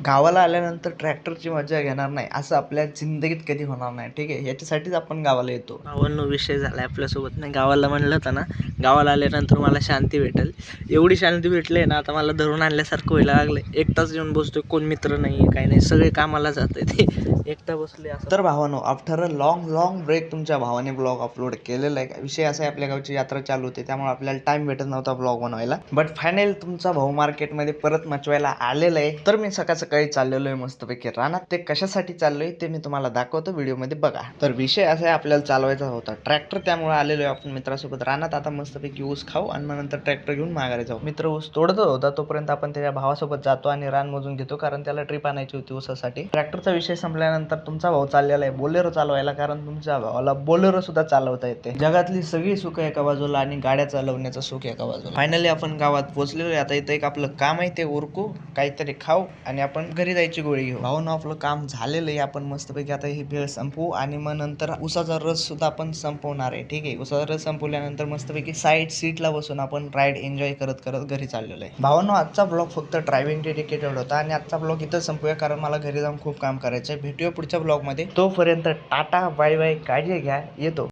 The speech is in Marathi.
गावाला आल्यानंतर ट्रॅक्टरची मजा घेणार नाही असं आपल्या जिंदगीत कधी होणार नाही. ठीक आहे, याच्यासाठीच आपण गावाला येतो. गावांनो विषय झाला आपल्यासोबत नाही. गावाला म्हणलं होतं ना, गावाला आल्यानंतर मला शांती भेटेल. एवढी शांती भेटली ना, आता मला धरून आणल्यासारखं व्हायला लागले. एकटाच येऊन बसतोय, कोण मित्र नाही काही नाही, सगळे कामाला जाते ते एकटा बसले असं. तर भावानो, आफ्टर अ लॉंग ब्रेक तुमच्या भावाने ब्लॉग अपलोड केलेला आहे. विषय असा आहे, आपल्या गावची यात्रा चालू होती त्यामुळे आपल्याला टाइम भेटत नव्हता ब्लॉग बनवायला. बट फायनल तुमचा भाऊ मार्केटमध्ये परत मचवायला आलेला आहे. तर मी सकाळी चाललेलो आहे मस्तपैकी रानात. ते कशासाठी चाललोय ते मी तुम्हाला दाखवतो, व्हिडिओमध्ये बघा. तर विषय असा आहे, आपल्याला चालवायचा होता ट्रॅक्टर, त्यामुळे आलेलो आहे आपण मित्रासोबत रानात. आता मस्तपैकी ऊस खाऊ आणि मग नंतर ट्रॅक्टर घेऊन माघारी जाऊ. मित्र ऊस तोडत होता, तोपर्यंत आपण त्याच्या भावासोबत जातो आणि रान मोजून घेतो, कारण त्याला ट्रिप आणायची होती ऊसासाठी. ट्रॅक्टरचा विषय संपल्यानंतर तुमचा भाऊ चाललेला आहे बोलेरो चालवायला, कारण तुमच्या भावाला बोलेरो सुद्धा चालवता येते. जगातली सगळी सुख एका बाजूला आणि गाड्या चालवण्याचं सुख एका बाजूला. फायनली आपण गावात पोहोचलेलो आहे. आता इथं एक आपलं काम आहे, ते उरकू, काहीतरी खाऊ आणि आपण घरी जायची गोळी घेऊ. भाऊनं आपलं काम झालेलं आहे. आपण मस्तपैकी आता ही भेळ संपवू आणि मग नंतर उसाचा रस सुद्धा आपण संपवणार आहे. ठीक आहे, उसाचा रस संपवल्यानंतर मस्तपैकी साईड सीटला बसून आपण राईड एन्जॉय करत करत घरी चाललेलो आहे. भावांनो, आजचा ब्लॉग फक्त ड्रायव्हिंग डेडिकेटेड होता आणि आजचा ब्लॉग इथं संपूया, कारण मला घरी जाऊन खूप काम करायचं आहे. भेटूया पुढच्या ब्लॉगमध्ये. तोपर्यंत टाटा बाय बाय, काळजी घ्या, येतो.